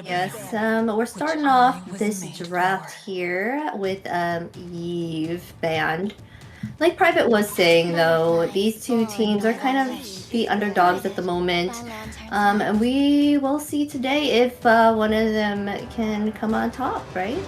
Yes, we're starting off this draft here with Eve band. Like Private was saying though, these two teams are kind of the underdogs at the moment. And we will see today if one of them can come on top, right?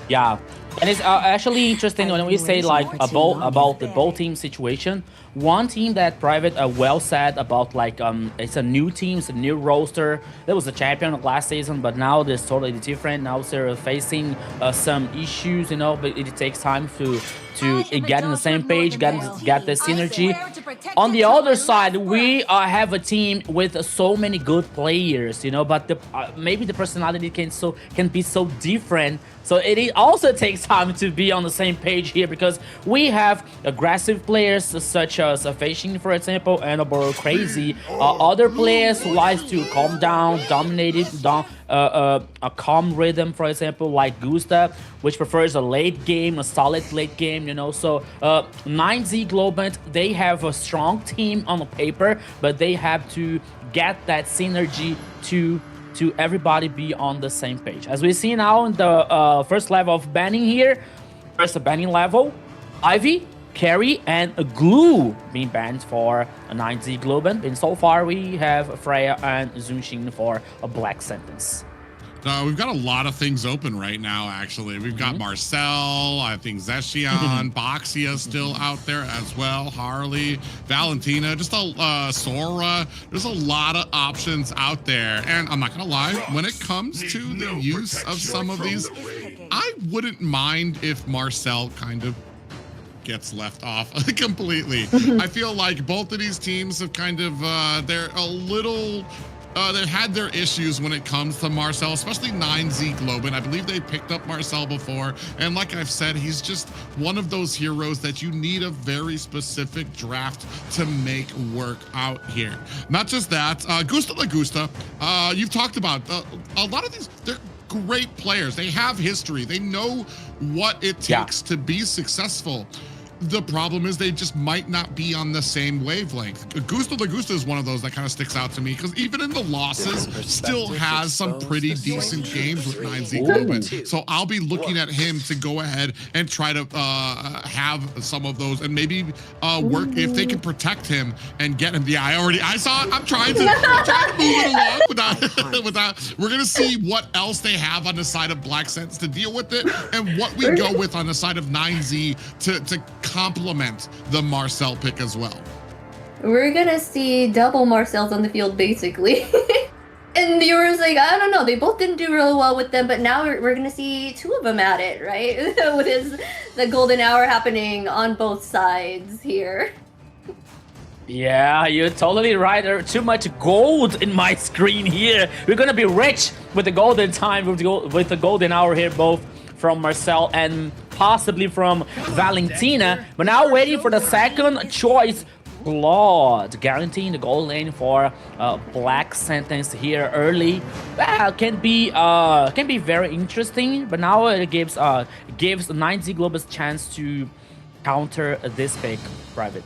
Yeah, and it's actually interesting when we say like about the both team situation. One team that Private well said about like it's a new team, it's a new roster. There was a champion last season, but now it's totally different. Now they're facing some issues, you know. But it takes time to get on the same page, get the synergy. On the other side, we have a team with so many good players, you know. But maybe the personality can be so different. So it also takes time to be on the same page here because we have aggressive players such as Facing, for example, and about Crazy. Other players who likes to calm down, dominate it, a calm rhythm, for example, like Gustav, which prefers a late game, a solid late game, you know. So 9Z Globant, they have a strong team on the paper, but they have to get that synergy to everybody be on the same page. As we see now in the first level of banning here, first banning level, Ivy, Carry, and Glue being banned for a 9Z Globant. And so far we have Freya and Zunshin for a black sentence. We've got a lot of things open right now, actually. We've got Marcel, I think Zeshion, Boxia still out there as well, Harley, Valentina, just a Sora. There's a lot of options out there. And I'm not going to lie, when it comes to the use of some of these, I wouldn't mind if Marcel kind of gets left off completely. I feel like both of these teams have kind of, they're a little... they've had their issues when it comes to Marcel, especially 9Z Globant. I believe they picked up Marcel before. And like I've said, he's just one of those heroes that you need a very specific draft to make work out here. Not just that, Gusta Lagusta, you've talked about a lot of these, they're great players. They have history. They know what it takes to be successful. The problem is they just might not be on the same wavelength. Gusta Lagusta is one of those that kind of sticks out to me because even in the losses, still has some pretty decent games with 9Z Globant. So I'll be looking at him to go ahead and try to have some of those and maybe work if they can protect him and get him. Yeah, I saw it. I'm trying to move it along without. We're gonna see what else they have on the side of Black Sense to deal with it and what we go with on the side of 9Z to complement the Marcel pick as well. We're gonna see double Marcels on the field, basically. And viewers like, I don't know, they both didn't do really well with them, but now we're gonna see two of them at it, right? With the golden hour happening on both sides here. Yeah, you're totally right. There's too much gold in my screen here. We're gonna be rich with the golden time, with the golden hour here, both from Marcel and possibly from Valentina. But now waiting for the second choice, Blood, guaranteeing the goal lane for Black Sentence here early. That can be very interesting. But now it gives 9Z Globus chance to counter this pick, Private.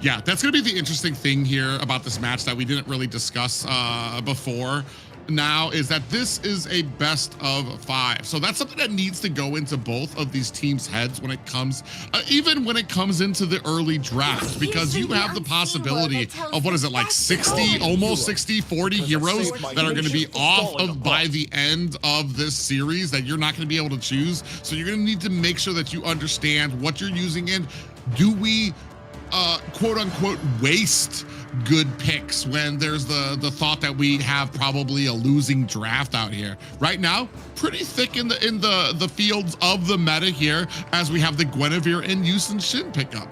Yeah, that's going to be the interesting thing here about this match that we didn't really discuss before. Now is that this is a best of 5, so that's something that needs to go into both of these teams' heads when it comes even when it comes into the early draft, because you have the possibility of what is it, like 60, almost 60, 40 heroes that are going to be off of by the end of this series that you're not going to be able to choose. So you're going to need to make sure that you understand what you're using in. Do we quote unquote waste good picks when there's the thought that we have probably a losing draft out here? Right now, pretty thick in the fields of the meta here, as we have the Guinevere and Yusen Shin pickup.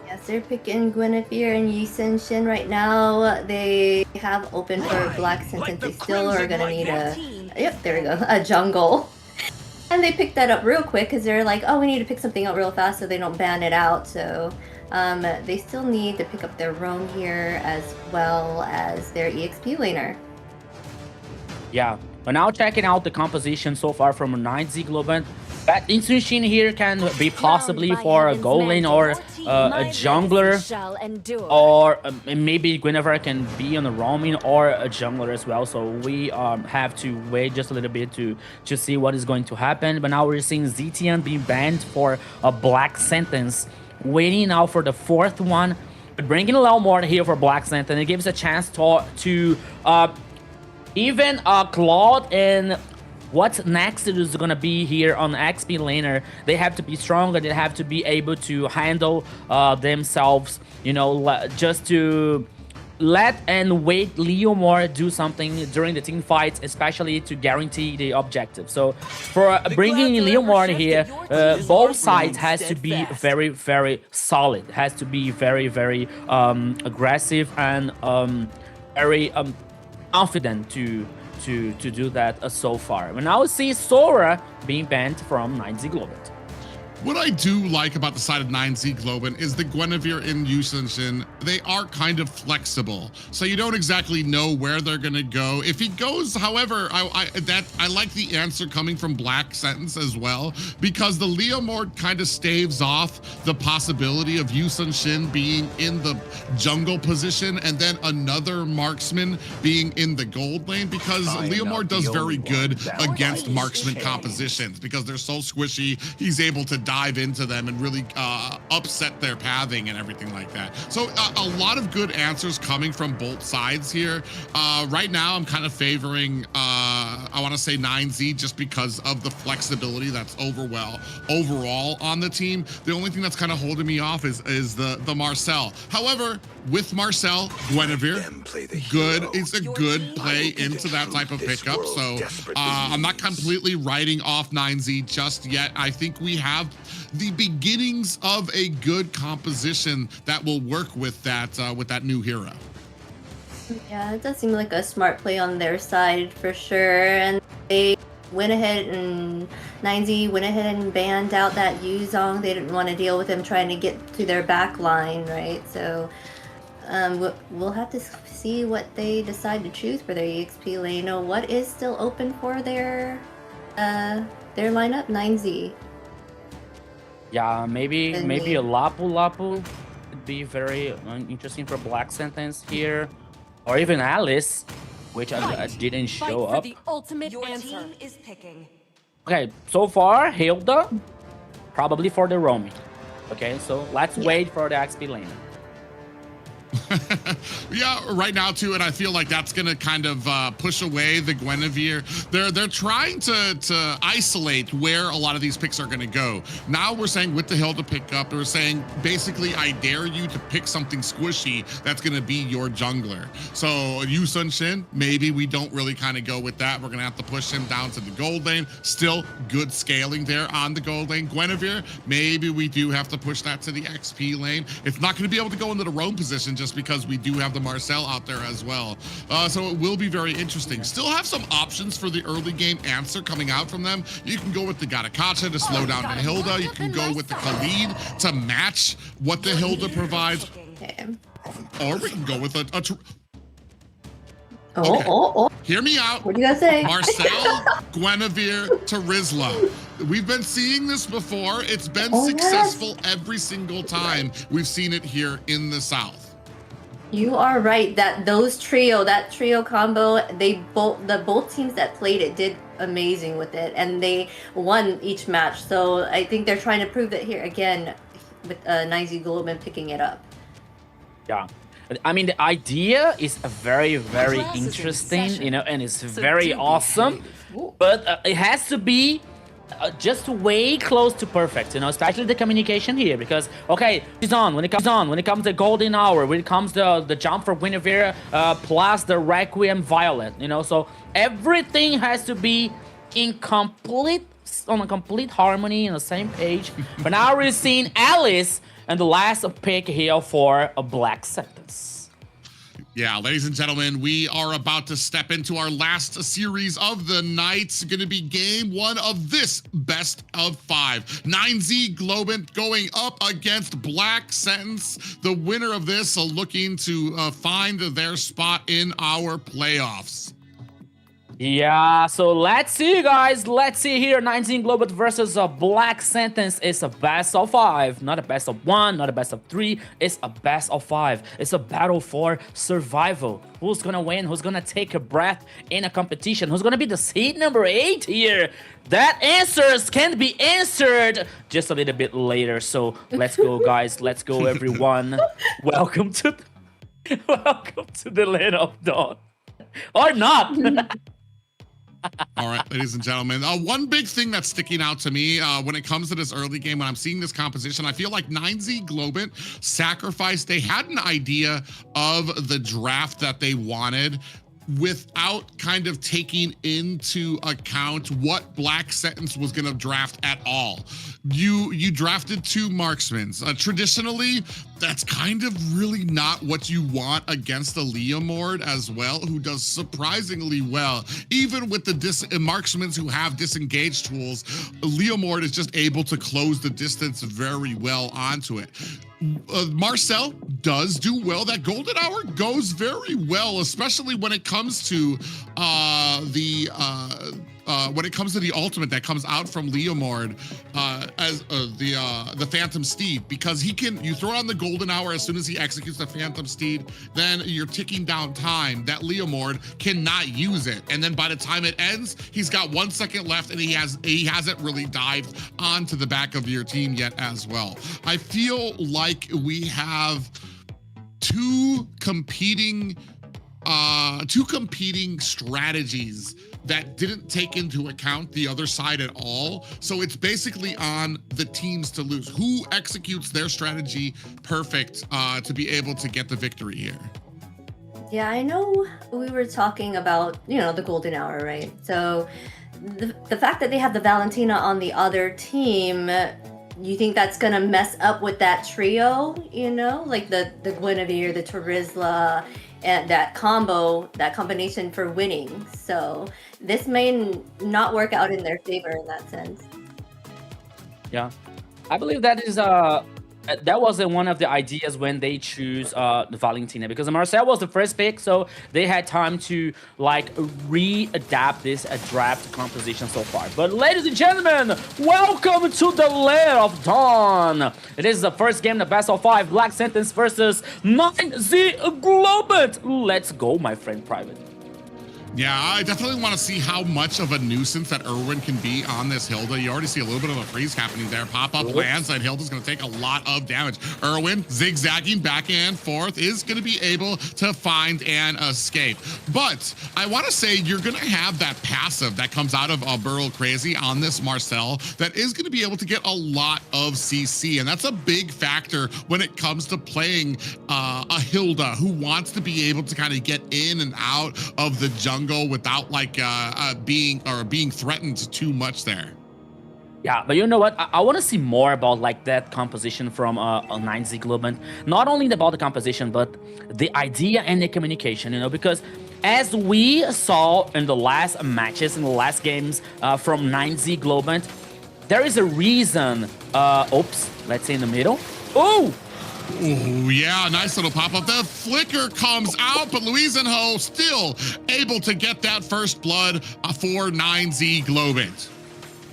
Yes, they're picking Guinevere and Yusen Shin right now. They have open for Black Sentence. They still are gonna need a jungle. And they picked that up real quick because they're like, oh, we need to pick something up real fast so they don't ban it out. So they still need to pick up their roam here as well as their EXP laner. Yeah, but now checking out the composition so far from 9Z Globant. That Insunshin here can be possibly for a gold lane or a jungler, or maybe Guinevere can be on a roaming or a jungler as well. So we have to wait just a little bit to see what is going to happen. But now we're seeing ZTN being banned for a black sentence, waiting now for the fourth one. But bringing a little more here for black sentence, it gives a chance to even Claude and what's next is going to be here on XP laner. They have to be stronger. They have to be able to handle themselves, you know, just to let and wait Leomore do something during the team fights, especially to guarantee the objective. So for bringing Leomore here, both sides has to be very, very solid. Has to be very, very aggressive and very confident to do that so far. We now see Sora being banned from 9Z Globant. What I do like about the side of 9Z Globant is the Guinevere and Yusunshin, they are kind of flexible. So you don't exactly know where they're gonna go. If he goes, however, I like the answer coming from Black Sentence as well, because the Leomord kind of staves off the possibility of Yusunshin being in the jungle position and then another marksman being in the gold lane, because Leomord does very good against marksman compositions because they're so squishy. He's able to dive into them and really upset their pathing and everything like that. So a lot of good answers coming from both sides here. Right now, I'm kind of favoring, I want to say 9Z just because of the flexibility that's overall on the team. The only thing that's kind of holding me off is the Marcel. However, with Marcel, Guinevere, good. It's a good play into that type of pickup. So I'm not completely writing off 9Z just yet. I think we have the beginnings of a good composition that will work with that new hero. Yeah, it does seem like a smart play on their side for sure. And they went ahead and 9Z went ahead and banned out that Yuzong. They didn't want to deal with him trying to get to their back line, right? So we'll have to see what they decide to choose for their EXP lane. Or what is still open for their lineup? 9Z. Yeah, maybe a Lapu Lapu could be very interesting for Black Sentence here, or even Alice, which I didn't show up. The ultimate answer is picking. Okay, so far Hilda probably for the roaming. Okay, so let's wait for the XP lane. Yeah, right now too, and I feel like that's gonna kind of push away the Guinevere. They're trying to isolate where a lot of these picks are gonna go. Now we're saying with the hill to pick up, we're saying basically I dare you to pick something squishy that's gonna be your jungler. So Yusunshin, maybe we don't really kind of go with that. We're gonna have to push him down to the gold lane. Still good scaling there on the gold lane. Guinevere, maybe we do have to push that to the XP lane. It's not gonna be able to go into the roam position just because we do have the Marcel out there as well. So it will be very interesting. Still have some options for the early game answer coming out from them. You can go with the Gatakacha to slow down the Hilda. You can go with the Khalid to match what the Hilda provides. Okay. Or we can go with a Oh. Hear me out. What do you guys say? Marcel, Guinevere to Rizla. We've been seeing this before. It's been successful every single time we've seen it here in the South. You are right that that trio combo, both teams that played it did amazing with it, and they won each match. So I think they're trying to prove that here again with 9Z Globant picking it up. Yeah. I mean, the idea is very, very interesting, you know, and it's very awesome, but it has to be just way close to perfect, you know, especially the communication here, because okay, it's on when it comes to golden hour, when it comes to the jump for Guinevere plus the Requiem Violet, you know, so everything has to be on a complete harmony, on the same page. But now we're seeing Alice and the last pick here for a Black Sentence. Yeah, ladies and gentlemen, we are about to step into our last series of the night. It's going to be game one of this best of 5. 9Z Globant going up against Black Sentence. The winner of this looking to find their spot in our playoffs. Yeah, so let's see, guys. Let's see here. 19 Globant versus a Black Sentence is a best of 5. Not a best of 1, not a best of 3. It's a best of 5. It's a battle for survival. Who's gonna win? Who's gonna take a breath in a competition? Who's gonna be the seed number 8 here? That answers can be answered just a little bit later. So let's go, guys. Let's go, everyone. Welcome to welcome to the land of dawn. Or not. All right, ladies and gentlemen, one big thing that's sticking out to me when it comes to this early game, when I'm seeing this composition, I feel like 9Z Globant sacrificed. They had an idea of the draft that they wanted without kind of taking into account what Black Sentence was going to draft at all. You drafted 2 marksmen. Traditionally, that's kind of really not what you want against a Leomord as well, who does surprisingly well. Even with the marksmen who have disengaged tools, Leomord is just able to close the distance very well onto it. Marcel does do well. That golden hour goes very well, especially when it comes to the ultimate that comes out from Leomord as the Phantom Steed, because you throw on the golden hour as soon as he executes the Phantom Steed, then you're ticking down time. That Leomord cannot use it, and then by the time it ends, he's got 1 second left, and he hasn't really dived onto the back of your team yet as well. I feel like we have two competing strategies that didn't take into account the other side at all. So it's basically on the teams to lose. Who executes their strategy perfect to be able to get the victory here? Yeah, I know we were talking about, the golden hour, right? So the fact that they have the Valentina on the other team, you think that's gonna mess up with that trio, like the Guinevere, the Terizla, and that combination for winning. So this may not work out in their favor in that sense. Yeah, I believe that was one of the ideas when they choose the Valentina, because Marcel was the first pick, so they had time to readapt this draft composition so far. But ladies and gentlemen, welcome to the Lair of Dawn. It is the first game, the best of 5, Black Sentence versus 9Z Globant. Let's go, my friend Private. Yeah, I definitely want to see how much of a nuisance that Irwin can be on this Hilda. You already see a little bit of a freeze happening there. Pop-up lands, and Hilda's going to take a lot of damage. Irwin, zigzagging back and forth, is going to be able to find an escape. But I want to say you're going to have that passive that comes out of Burrow Crazy on this Marcel that is going to be able to get a lot of CC, and that's a big factor when it comes to playing a Hilda who wants to be able to kind of get in and out of the jungle without being threatened too much there. Yeah, but you know what? I want to see more about that composition from 9Z Globant. Not only about the composition, but the idea and the communication, because as we saw in the last matches, in the last games from 9Z Globant, there is a reason. Oops, let's say in the middle. Oh! Oh, yeah, nice little pop-up. The flicker comes out, but Louisenho still able to get that first blood for 9Z Globant.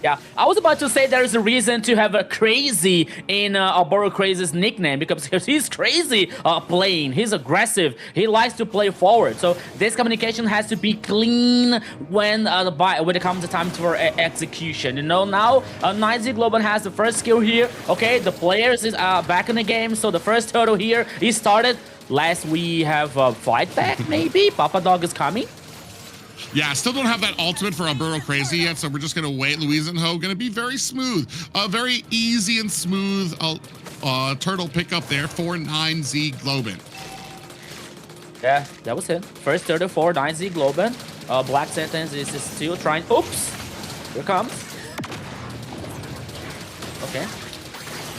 Yeah, I was about to say there is a reason to have a crazy in Burrow Crazy's nickname, because he's crazy playing. He's aggressive. He likes to play forward. So this communication has to be clean when it comes to time for execution. Now 9Z Globant has the first skill here. Okay, the players is back in the game. So the first turtle here, he started. Last we have fight back maybe. Papa Dog is coming. Yeah, still don't have that ultimate for Burrow Crazy yet, so we're just going to wait. Louisenho going to be very smooth. Very easy and smooth turtle pickup there for 9Z Globant. Yeah, that was it. First turtle for 9Z Globant. Black Sentence is still trying. Oops! Here comes. Okay.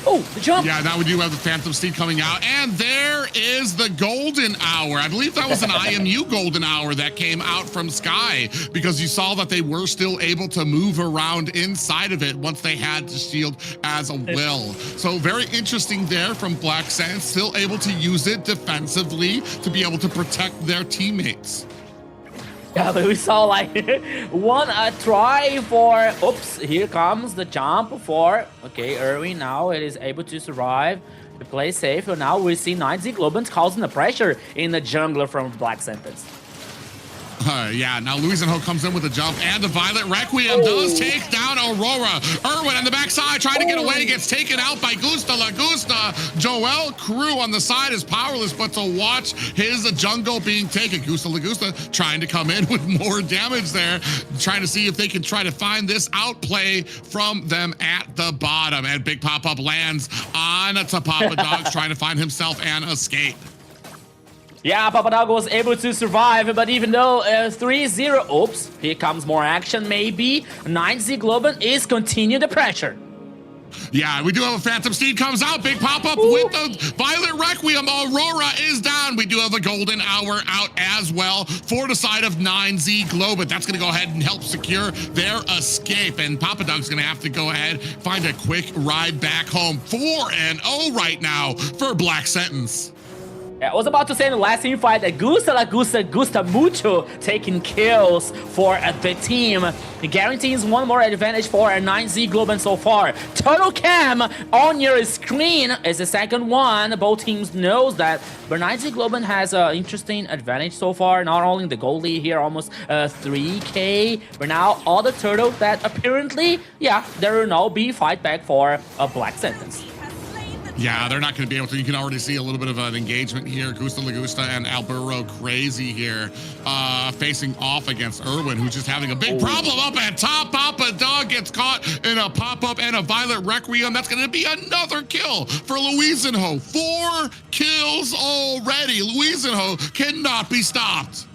Oh, the jump! Yeah, now we do have the Phantom Steed coming out, and there is the golden hour. I believe that was an IMU golden hour that came out from Sky, because you saw that they were still able to move around inside of it once they had the shield as well. So very interesting there from Black Sand, still able to use it defensively to be able to protect their teammates. Yeah, but we saw like one try for. Oops! Here comes the jump for. Okay, Erwin now it is able to survive, to play safe. And now we see 9Z Globant causing the pressure in the jungler from Black Sentence. Yeah, now Luisenho comes in with a jump, and the Violet Requiem does take down Aurora. Erwin on the backside trying to get away, gets taken out by Gusta Lagusta. Joel Crew on the side is powerless, but to watch his jungle being taken. Gusta Lagusta trying to come in with more damage there, trying to see if they can try to find this outplay from them at the bottom. And Big Pop-Up lands on to Papa Dogs, trying to find himself an escape. Yeah, Papadog was able to survive, but even though 3-0, oops, here comes more action maybe. 9Z Globant is continuing the pressure. Yeah, we do have a Phantom Steed comes out. Big pop-up with the Violet Requiem. Aurora is down. We do have a Golden Hour out as well for the side of 9Z Globant. That's going to go ahead and help secure their escape. And Papa Dog's going to have to go ahead, find a quick ride back home. 4-0 right now for Black Sentence. I was about to say in the last team fight that Gusta Mucho taking kills for the team. It guarantees one more advantage for a 9Z Globant so far. Turtle Cam on your screen is the second one. Both teams knows that, but 9Z Globant has an interesting advantage so far. Not only the goal lead here, almost 3K, but now all the turtles that apparently, yeah, there will now be fight back for a Black Sentence. Yeah, they're not going to be able to. You can already see a little bit of an engagement here. Gusta Lagusta and Alburo Crazy here facing off against Erwin, who's just having a big problem up at top. Papa Dog gets caught in a pop-up and a Violet Requiem. That's going to be another kill for Luisenho. 4 kills already. Luisenho cannot be stopped.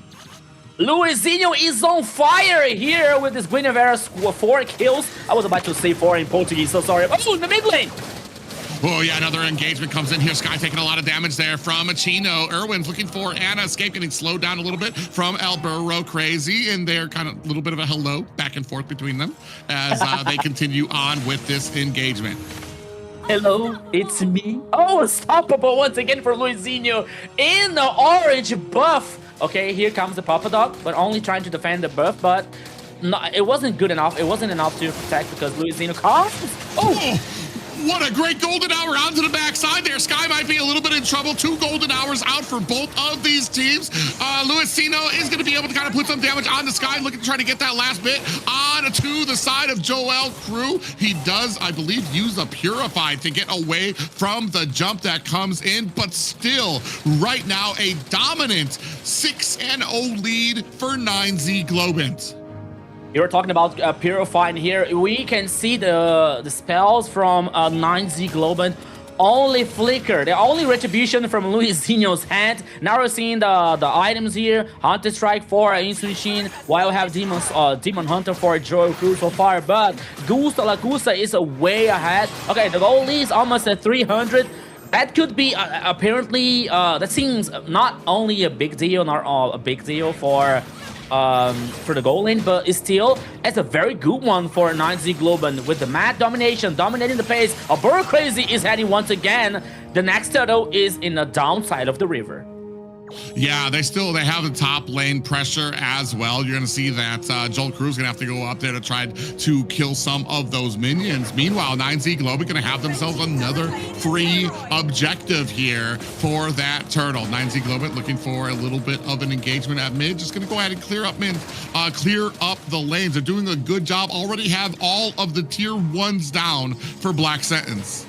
Luisinho is on fire here with this Guinevere's 4 kills. I was about to say 4 in Portuguese, so sorry. Oh, in the mid lane. Oh, yeah, another engagement comes in here. Sky taking a lot of damage there from Chino. Erwin's looking for an escape, getting slowed down a little bit from Alburo Crazy, and they're kind of a little bit of a hello back and forth between them as they continue on with this engagement. Hello, it's me. Oh, unstoppable once again for Luisinho in the orange buff. Okay, here comes the Papa Dog, but only trying to defend the buff, but no, it wasn't good enough. It wasn't enough to protect because Luisinho comes. Oh! What a great golden hour onto the backside there. Sky might be a little bit in trouble. 2 golden hours out for both of these teams. Luisino is going to be able to kind of put some damage on the Sky, looking to try to get that last bit on to the side of Joel Crew. He does, I believe, use a Purified to get away from the jump that comes in, but still, right now, a dominant 6-0 lead for 9Z Globant. You were talking about Purifying here. We can see the spells from 9Z Globant only flicker. The only retribution from Luisinho's hand. Now we're seeing the items here. Hunter Strike for Instant Machine, while we have Demon Hunter for Joel Cruz so far. But Gusta Lagusta is way ahead. Okay, the goal lead is almost at 300. That could be apparently, that seems not only a big deal, not a big deal for the goal lane, but still it's a very good one for 9Z Globant with the mad domination, dominating the pace. Alburo Crazy is heading once again. The next turtle is in the downside of the river. Yeah, they have the top lane pressure as well. You're going to see that Joel Crew's going to have to go up there to try to kill some of those minions. Meanwhile, 9Z Globant going to have themselves another free objective here for that turtle. 9Z Globant looking for a little bit of an engagement at mid. Just going to go ahead and clear up mid, clear up the lanes. They're doing a good job. Already have all of the tier 1s down for Black Sentence.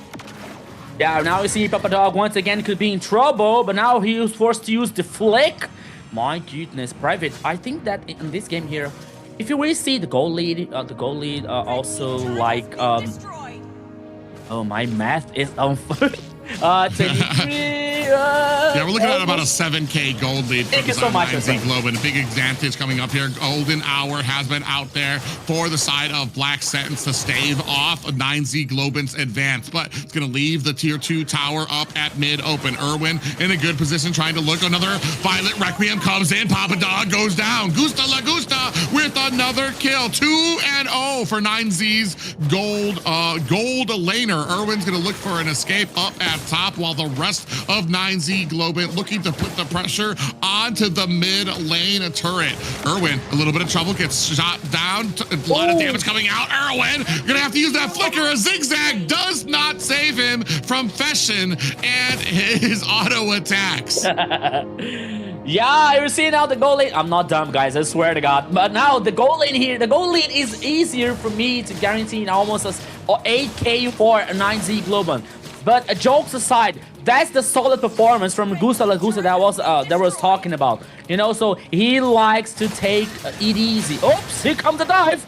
Yeah, now we see Papa Dog once again could be in trouble, but now he was forced to use the flick. My goodness, Private. I think that in this game here, if you really see the goal lead also like oh, my math is on 23. Yeah, we're looking at about a 7K gold lead for the so much, 9Z Globant. A big advantage coming up here. Golden Hour has been out there for the side of Black Sentence to stave off 9Z Globant's advance, but it's going to leave the tier 2 tower up at mid open. Erwin in a good position trying to look. Another Violet Requiem comes in. Papa Dog goes down. Gusta Lagusta with another kill. 2-0 for 9Z's gold laner. Irwin's gonna look for an escape up at top, while the rest of 9Z Globant looking to put the pressure onto the mid lane turret. Irwin, a little bit of trouble, gets shot down. A lot of damage coming out. Irwin gonna have to use that flicker. A zigzag does not save him from Fashion and his auto attacks. Yeah, you're seeing now the goal lane. I'm not dumb, guys, I swear to God. But now the goal lane here, the goal lane is easier for me to guarantee almost as 8k for 9Z Globant. But jokes aside, that's the solid performance from Gusta Lagusta that was talking about. You know, so he likes to take it easy. Oops, here comes the dive.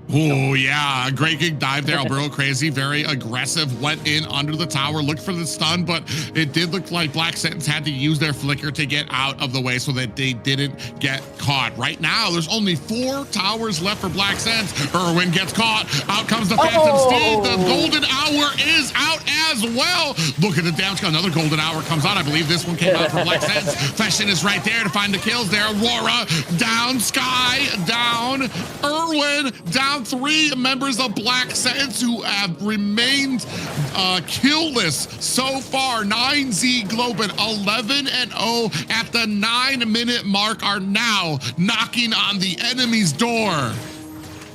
Oh, yeah. A great gig dive there. Alberto Crazy, very aggressive, went in under the tower, looked for the stun, but it did look like Black Sentence had to use their flicker to get out of the way so that they didn't get caught. Right now, there's only 4 towers left for Black Sentence. Irwin gets caught. Out comes the Phantom Steed. The Golden Hour is out as well. Look at the damage. Another Golden Hour comes out. I believe this one came out for Black Sentence. Fashion is right there to find the kills there. Aurora down. Sky down. Irwin down. 3 members of Black Sentence who have remained killless so far. 9Z Globant 11-0 at the 9-minute mark are now knocking on the enemy's door.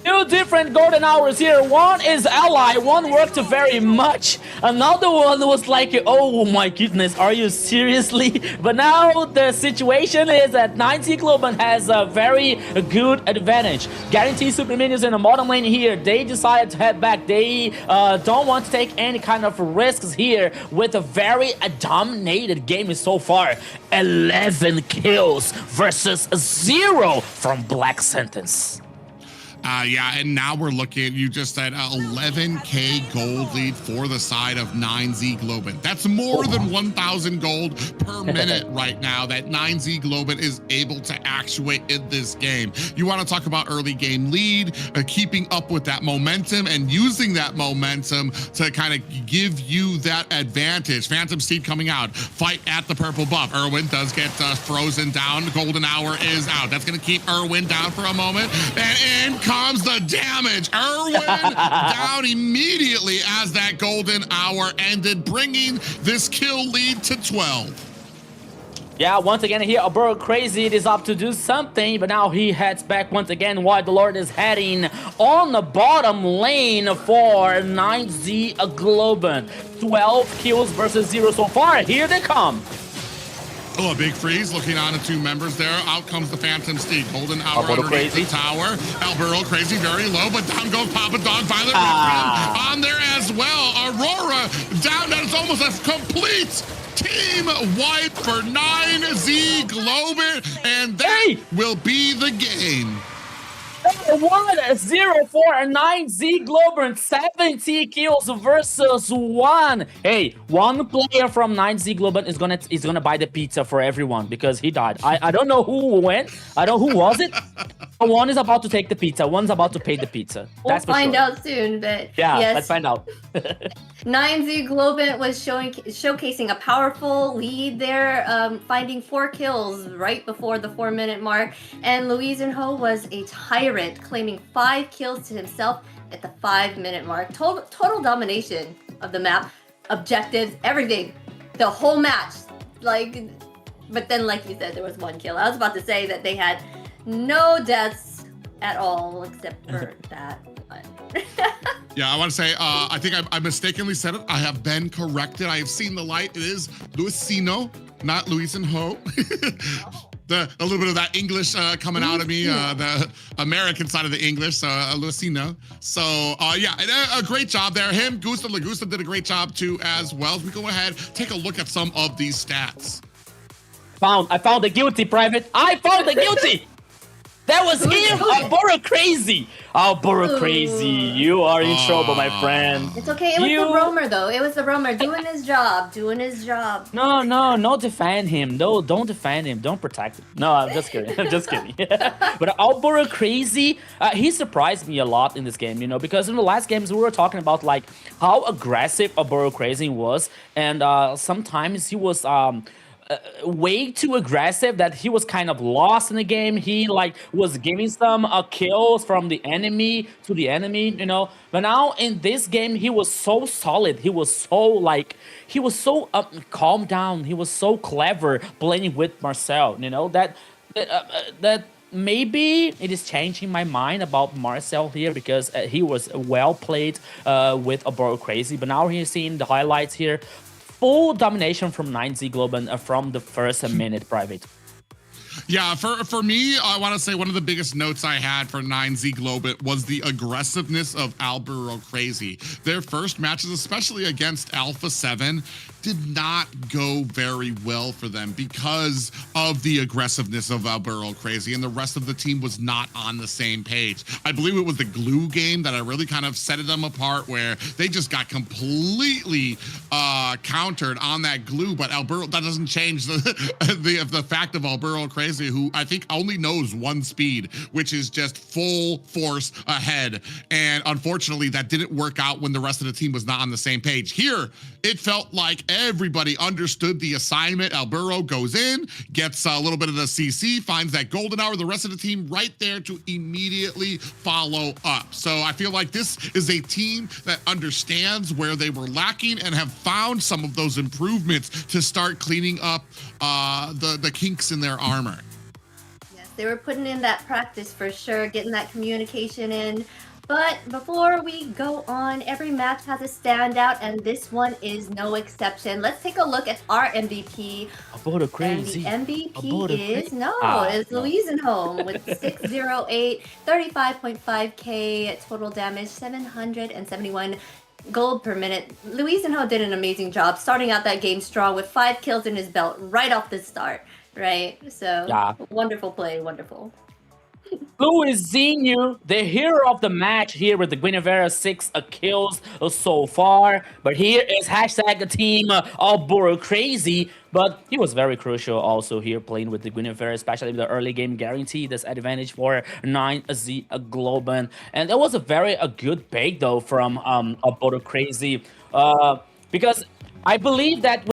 2 different golden hours here. One is ally, one worked very much. Another one was like, oh my goodness, are you seriously? But now the situation is that 9Z Globant has a very good advantage. Guaranteed super minions in the bottom lane here. They decided to head back. They don't want to take any kind of risks here with a very dominated game so far. 11 kills versus 0 from Black Sentence. Yeah, and now we're looking, you just said 11k gold lead for the side of 9Z Globant. That's more than 1,000 gold per minute right now that 9Z Globant is able to actuate in this game. You want to talk about early game lead, keeping up with that momentum and using that momentum to kind of give you that advantage. Phantom Steed coming out, fight at the purple buff. Irwin does get frozen down. The Golden Hour is out. That's going to keep Irwin down for a moment. And in comes the damage. Irwin down immediately as that Golden Hour ended, bringing this kill lead to 12. Yeah, once again here, Alberto Crazy is up to do something, but now he heads back once again while the Lord is heading on the bottom lane for 9Z Globant. 12 kills versus 0 so far. Here they come. Oh, a big freeze looking on the 2 members there. Out comes the Phantom Steed. Golden Hour Alberto underneath Crazy. the tower. Alberto Crazy very low, but down goes Papa Dog. Violet on there as well. Aurora down. That is almost a complete team wipe for 9Z Globant, and that will be the game. 1-0 for 9Z Globant, 70 kills versus 1. Hey, one player from 9Z Globant is gonna buy the pizza for everyone because he died. I don't know who went. I don't know who was it. One is about to take the pizza. One's about to pay the pizza. We'll That's find sure. out soon, but Yeah, yes. let's find out. 9Z Globant was showcasing a powerful lead there, finding 4 kills right before the 4-minute mark. And Louise and Ho was a tyrant, claiming 5 kills to himself at the 5-minute mark. Total domination of the map, objectives, everything, the whole match. But then, like you said, there was 1 kill. I was about to say that they had no deaths at all except for that one. Yeah, I want to say, I think I mistakenly said it. I have been corrected. I have seen the light. It is Luisino, not Luis and Ho. A little bit of that English coming out of me, the American side of the English, Luisino. So, yeah, a great job there. Him, Gusta Lagusta did a great job too as well. As we go ahead, take a look at some of these stats. I found the guilty, Private. I found the guilty. That was him, Alberto Crazy. Alberto Crazy, you are in trouble, my friend. It's okay. It was the roamer, though. It was the roamer doing his job. No, defend him. No, don't defend him. Don't protect him. No, I'm just kidding. I'm just kidding. But Alberto Crazy, he surprised me a lot in this game, you know, because in the last games we were talking about like how aggressive Alberto Crazy was, and sometimes he was way too aggressive that he was kind of lost in the game. He like was giving some kills from the enemy to the enemy, you know. But now in this game, he was so solid. He was so calm down. He was so clever playing with Marcel, you know, that maybe it is changing my mind about Marcel here because he was well played with a Boro Crazy. But now he's seeing the highlights here. Full domination from 9Z Globant from the first minute, Private. Yeah, for me, I want to say one of the biggest notes I had for 9Z Globant was the aggressiveness of Alburo Crazy. Their first matches, especially against Alpha 7, did not go very well for them because of the aggressiveness of Alburo Crazy, and the rest of the team was not on the same page. I believe it was the glue game that I really kind of set them apart, where they just got completely countered on that glue. But Alburo, that doesn't change the fact of Alburo Crazy, who I think only knows one speed, which is just full force ahead. And unfortunately, that didn't work out when the rest of the team was not on the same page. Here, it felt like everybody understood the assignment. Alburo goes in, gets a little bit of the CC, finds that golden hour, the rest of the team right there to immediately follow up. So I feel like this is a team that understands where they were lacking and have found some of those improvements to start cleaning up the kinks in their armor. Yes, they were putting in that practice for sure, getting that communication in. But before we go on, every match has a standout, and this one is no exception. Let's take a look at our MVP. Boro Crazy. And the MVP Boro is, no. it's Louisenholm with 608, 35.5k total damage, 771 gold per minute. Louisenholm did an amazing job starting out that game strong with 5 kills in his belt right off the start, right? So, yeah. Wonderful play, wonderful. Louisenholm, the hero of the match here with the Guinevere 6 kills so far. But here is hashtag team of Boro Crazy. But he was very crucial also here playing with the Guinevere, especially the early game guarantee. This advantage for 9Z Globant. And that was a very good bait though from Boro Crazy. Because I believe that